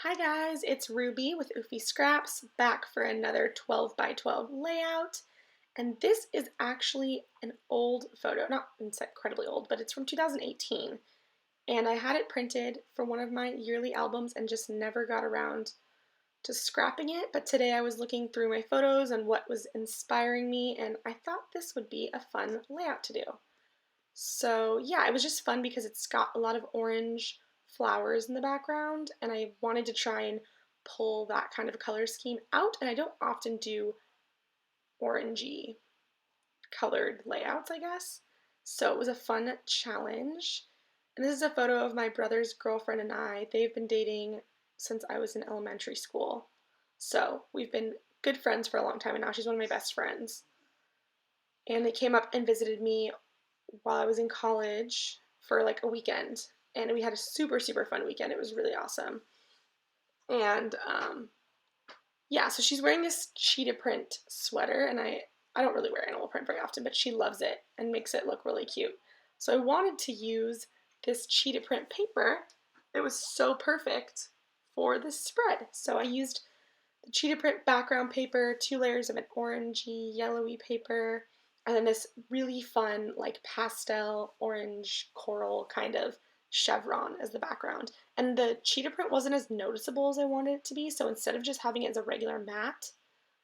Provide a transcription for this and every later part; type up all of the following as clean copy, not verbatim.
Hi guys, it's Ruby with Oofy Scraps back for another 12 by 12 layout. And this is actually an old photo, not incredibly old, but it's from 2018. And I had it printed for one of my yearly albums and just never got around to scrapping it. But today I was looking through my photos and what was inspiring me, and I thought this would be a fun layout to do. So yeah, it was just fun because it's got a lot of orange flowers in the background, and I wanted to try and pull that kind of color scheme out, and I don't often do orangey colored layouts, I guess. So it was a fun challenge. And this is a photo of my brother's girlfriend and I. They've been dating since I was in elementary school. So we've been good friends for a long time, and now she's one of my best friends. And they came up and visited me while I was in college for like a weekend, and we had a super fun weekend. It was really awesome. And yeah, so she's wearing this cheetah print sweater, and I don't really wear animal print very often, but she loves it and makes it look really cute. So I wanted to use this cheetah print paper. It was so perfect for this spread. So I used the cheetah print background paper, 2 layers of an orangey, yellowy paper, and then this really fun, like pastel orange coral kind of chevron as the background. And the cheetah print wasn't as noticeable as I wanted it to be, so instead of just having it as a regular mat,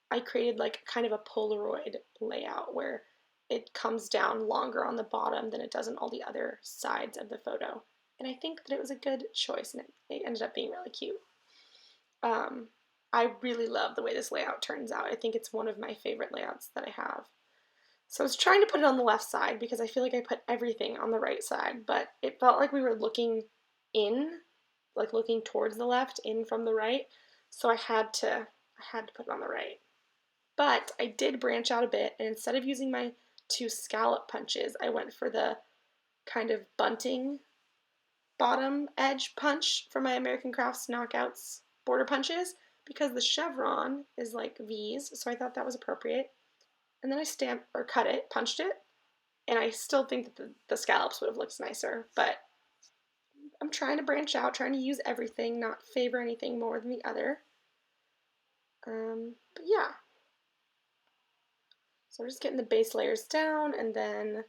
I created like kind of a Polaroid layout where it comes down longer on the bottom than it does on all the other sides of the photo. And I think that it was a good choice, and it ended up being really cute. Um, I really love the way this layout turns out. I think it's one of my favorite layouts that I have. So I was trying to put it on the left side because I feel like I put everything on the right side, but it felt like we were looking in, like looking towards the left, in from the right. So I had to put it on the right. But I did branch out a bit, and instead of using my 2 scallop punches, I went for the kind of bunting bottom edge punch for my American Crafts Knockouts border punches because the chevron is like V's, so I thought that was appropriate. And then I stamped or cut it, punched it, and I still think that the scallops would have looked nicer, but I'm trying to branch out, trying to use everything, not favor anything more than the other. But yeah, so I'm just getting the base layers down, and then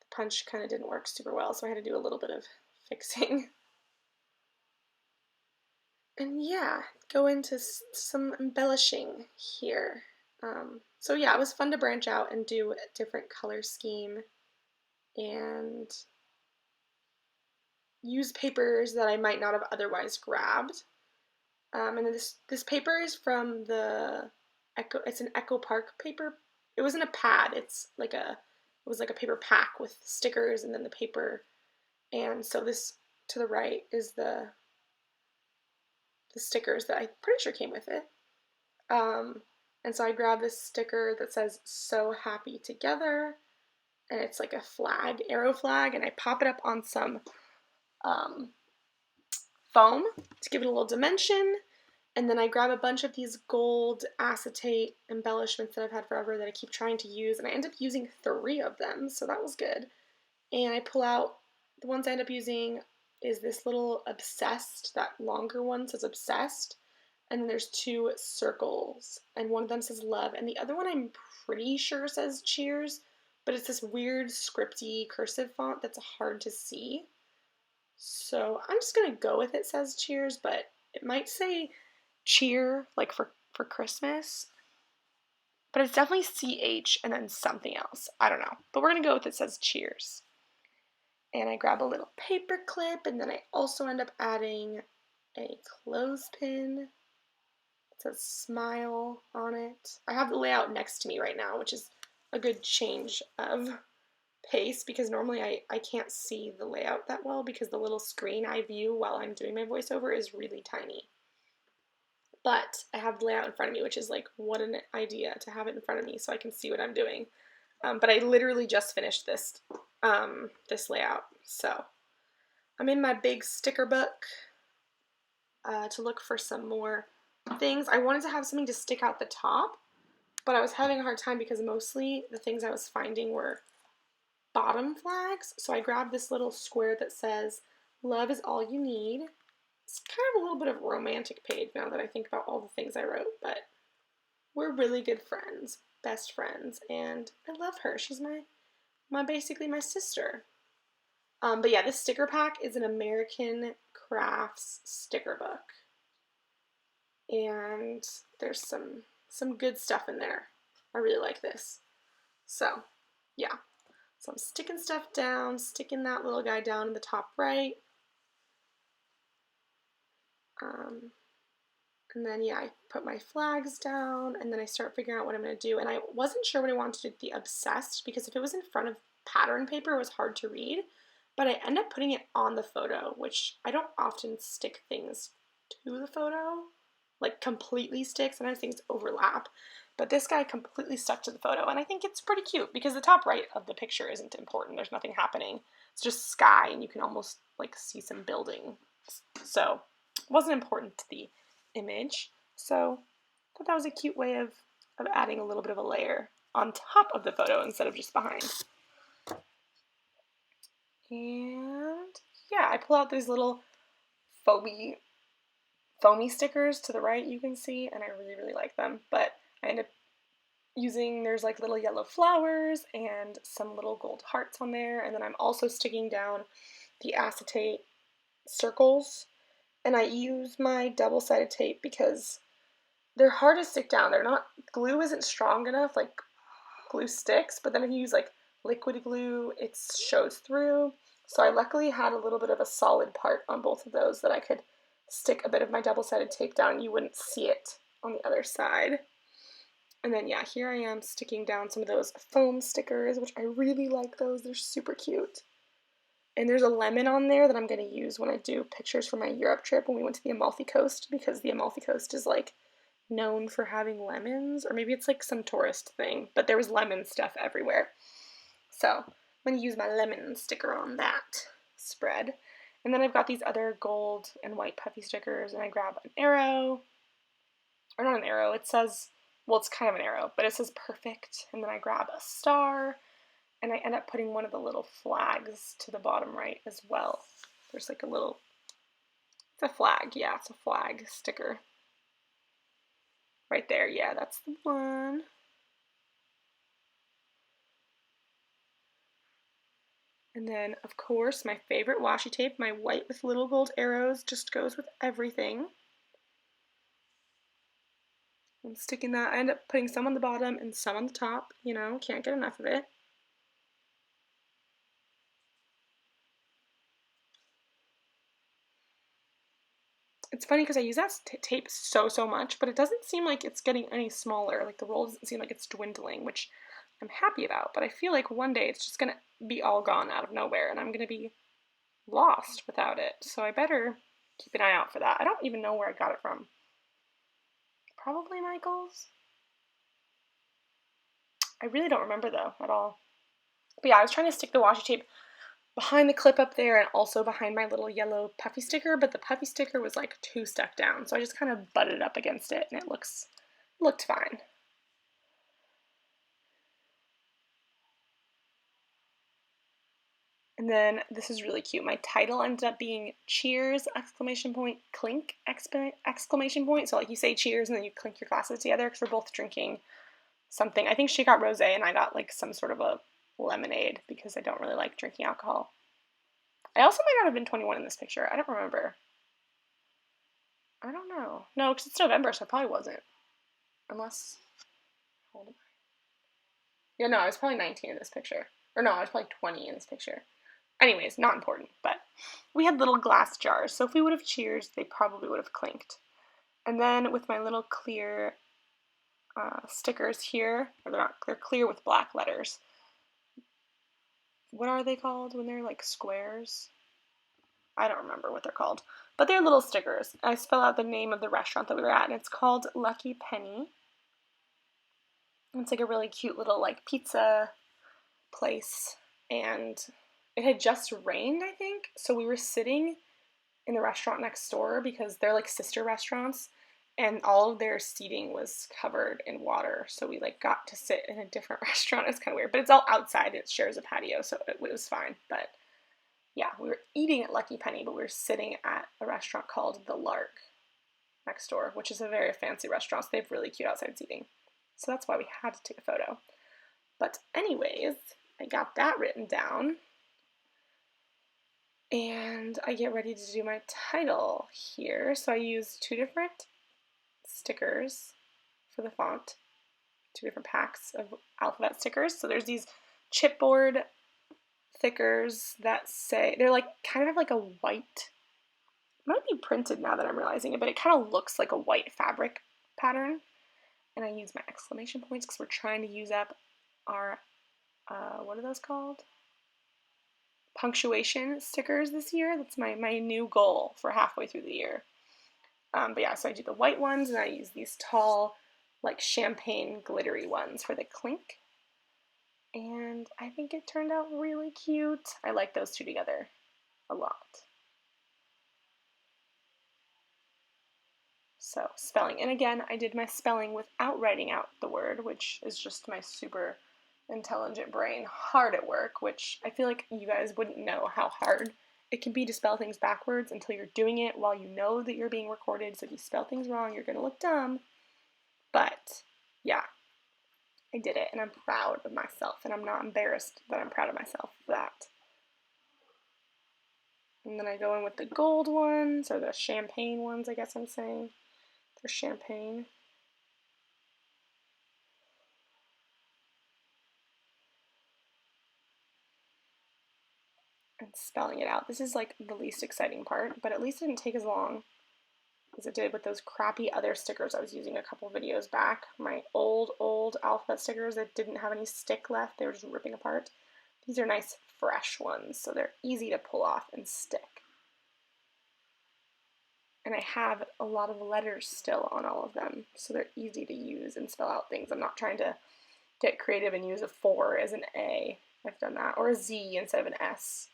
the punch kind of didn't work super well, so I had to do a little bit of fixing. And yeah, go into some embellishing here. So yeah, it was fun to branch out and do a different color scheme and use papers that I might not have otherwise grabbed. And then this paper is from the Echo. It's an Echo Park paper. It wasn't a pad. It was like a paper pack with stickers and then the paper. And so this to the right is the stickers that I'm pretty sure came with it. Um, and so I grabbed this sticker that says "So Happy Together," and it's like a flag, arrow flag, and I pop it up on some um, foam to give it a little dimension. And then I grab a bunch of these gold acetate embellishments that I've had forever that I keep trying to use, and I end up using 3 of them, so that was good. And I pull out, the ones I end up using is this little obsessed, that longer one says obsessed, and then there's 2 circles, and one of them says love, and the other one I'm pretty sure says cheers, but it's this weird scripty cursive font that's hard to see. So I'm just gonna go with it says cheers, but it might say cheer, like for Christmas, but it's definitely CH and then something else. I don't know, but we're gonna go with it says cheers. And I grab a little paper clip, and then I also end up adding a clothespin. It says smile on it. I have the layout next to me right now, which is a good change of pace because normally I can't see the layout that well because the little screen I view while I'm doing my voiceover is really tiny. But I have the layout in front of me, which is like, what an idea to have it in front of me so I can see what I'm doing. But I literally just finished this layout, so I'm in my big sticker book to look for some more things. I wanted to have something to stick out the top, but I was having a hard time because mostly the things I was finding were bottom flags. So I grabbed this little square that says, "Love is all you need." It's kind of a little bit of a romantic page now that I think about all the things I wrote, but we're really good friends, best friends, and I love her. She's my basically my sister. But yeah, this sticker pack is an American Crafts sticker book. And there's some good stuff in there. I really like this. So, yeah. So I'm sticking stuff down, sticking that little guy down in the top right. And then, yeah, I put my flags down, and then I start figuring out what I'm going to do. And I wasn't sure what I wanted to do the obsessed, because if it was in front of pattern paper, it was hard to read. But I end up putting it on the photo, which I don't often stick things to the photo, like completely stick. Sometimes things overlap. But this guy completely stuck to the photo, and I think it's pretty cute, because the top right of the picture isn't important. There's nothing happening. It's just sky, and you can almost, like, see some building. So, it wasn't important to the image, so I thought that was a cute way of adding a little bit of a layer on top of the photo instead of just behind. And yeah, I pull out these little foamy stickers to the right, you can see, and I really like them, but I end up using, there's like little yellow flowers and some little gold hearts on there, and then I'm also sticking down the acetate circles. And I use my double-sided tape because they're hard to stick down. They're not, glue isn't strong enough, like glue sticks, but then if you use like liquid glue, it shows through. So I luckily had a little bit of a solid part on both of those that I could stick a bit of my double-sided tape down and you wouldn't see it on the other side. And then yeah, here I am sticking down some of those foam stickers, which I really like those. They're super cute. And there's a lemon on there that I'm going to use when I do pictures for my Europe trip when we went to the Amalfi Coast, because the Amalfi Coast is like known for having lemons, or maybe it's like some tourist thing, but there was lemon stuff everywhere. So I'm going to use my lemon sticker on that spread. And then I've got these other gold and white puffy stickers, and I grab an arrow, or not an arrow, it says, well, it's kind of an arrow, but it says perfect, and then I grab a star, and I end up putting one of the little flags to the bottom right as well. There's like a little, it's a flag, yeah, it's a flag sticker. Right there, yeah, that's the one. And then, of course, my favorite washi tape, my white with little gold arrows, just goes with everything. I'm sticking that, I end up putting some on the bottom and some on the top, you know, can't get enough of it. It's funny because I use that tape so much, but it doesn't seem like it's getting any smaller. Like the roll doesn't seem like it's dwindling, which I'm happy about, but I feel like one day it's just gonna be all gone out of nowhere and I'm gonna be lost without it. So I better keep an eye out for that. I don't even know where I got it from. Probably Michael's. I really don't remember though at all. But yeah, I was trying to stick the washi tape behind the clip up there and also behind my little yellow puffy sticker, but the puffy sticker was like too stuck down, so I just kind of butted up against it and it looked fine. And then this is really cute. My title ended up being cheers, exclamation point, clink, exclamation point. So like you say cheers and then you clink your glasses together because we're both drinking something. I think she got rosé and I got like some sort of a lemonade because I don't really like drinking alcohol. I also might not have been 21 in this picture. I don't remember. I don't know. No, because it's November, so I probably wasn't. Unless, hold on. Yeah, no, I was probably 19 in this picture. Or no, I was probably 20 in this picture. Anyways, not important, but we had little glass jars, so if we would have cheers, they probably would have clinked. And then with my little clear stickers here, they're clear with black letters. What are they called when they're like squares? I don't remember what they're called, but they're little stickers. I spell out the name of the restaurant that we were at, and it's called Lucky Penny. It's like a really cute little like pizza place, and it had just rained, I think, so we were sitting in the restaurant next door because they're like sister restaurants, and all of their seating was covered in water, so we like got to sit in a different restaurant. It's kind of weird, but it's all outside. It shares a patio, so it was fine. But Yeah, we were eating at Lucky Penny, but we were sitting at a restaurant called The Lark next door, which is a very fancy restaurant, so they have really cute outside seating. So that's why we had to take a photo. But anyways, I got that written down. And I get ready to do my title here. So I use 2 different stickers for the font, 2 different packs of alphabet stickers. So there's these chipboard stickers that say, they're like kind of like a white, might be printed now that I'm realizing it, but it kind of looks like a white fabric pattern. And I use my exclamation points because we're trying to use up our, what are those called? Punctuation stickers this year. That's my new goal for halfway through the year. But yeah, so I do the white ones, and I use these tall, like champagne glittery ones for the Clink. And I think it turned out really cute. I like those 2 together a lot. So spelling, and again, I did my spelling without writing out the word, which is just my super intelligent brain hard at work, which I feel like you guys wouldn't know how hard it can be to spell things backwards until you're doing it while you know that you're being recorded. So if you spell things wrong, you're gonna look dumb. But yeah, I did it, and I'm proud of myself, and I'm not embarrassed that I'm proud of myself for that. And then I go in with the gold ones, or the champagne ones, I guess I'm saying. They're champagne. And spelling it out. This is like the least exciting part, but at least it didn't take as long as it did with those crappy other stickers I was using a couple videos back. My old alphabet stickers that didn't have any stick left, they were just ripping apart. These are nice fresh ones, so they're easy to pull off and stick. And I have a lot of letters still on all of them, so they're easy to use and spell out things. I'm not trying to get creative and use a 4 as an A. I've done that, or a Z instead of an S,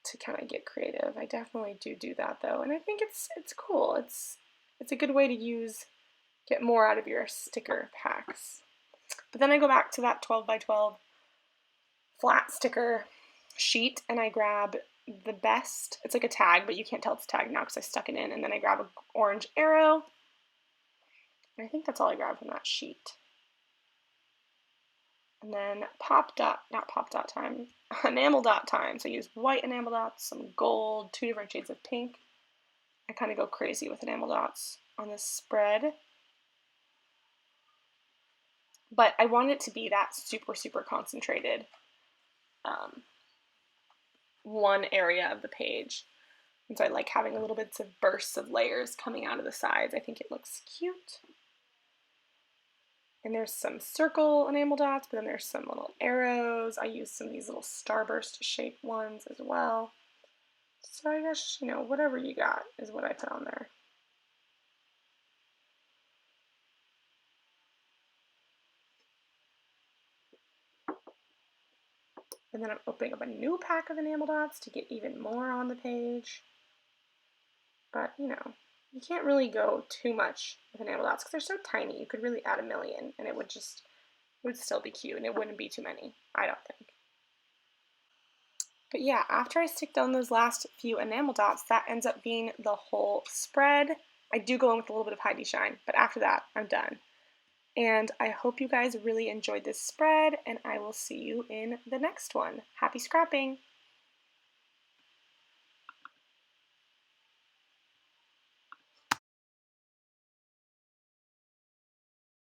to kind of get creative. I definitely do that though, and I think it's cool. It's a good way to get more out of your sticker packs. But then I go back to that 12 by 12 flat sticker sheet, and I grab the best. It's like a tag, but you can't tell it's a tag now because I stuck it in. And then I grab an orange arrow, and I think that's all I grab from that sheet. And then enamel dot time. So I use white enamel dots, some gold, 2 different shades of pink. I kind of go crazy with enamel dots on this spread. But I want it to be that super concentrated one area of the page. And so I like having a little bits of bursts of layers coming out of the sides. I think it looks cute. And there's some circle enamel dots, but then there's some little arrows. I use some of these little starburst shaped ones as well. So I guess, whatever you got is what I put on there. And then I'm opening up a new pack of enamel dots to get even more on the page. But, you can't really go too much with enamel dots because they're so tiny. You could really add a million and it would still be cute, and it wouldn't be too many, I don't think. But yeah, after I stick down those last few enamel dots, that ends up being the whole spread. I do go in with a little bit of Heidi Shine, but after that, I'm done. And I hope you guys really enjoyed this spread, and I will see you in the next one. Happy scrapping!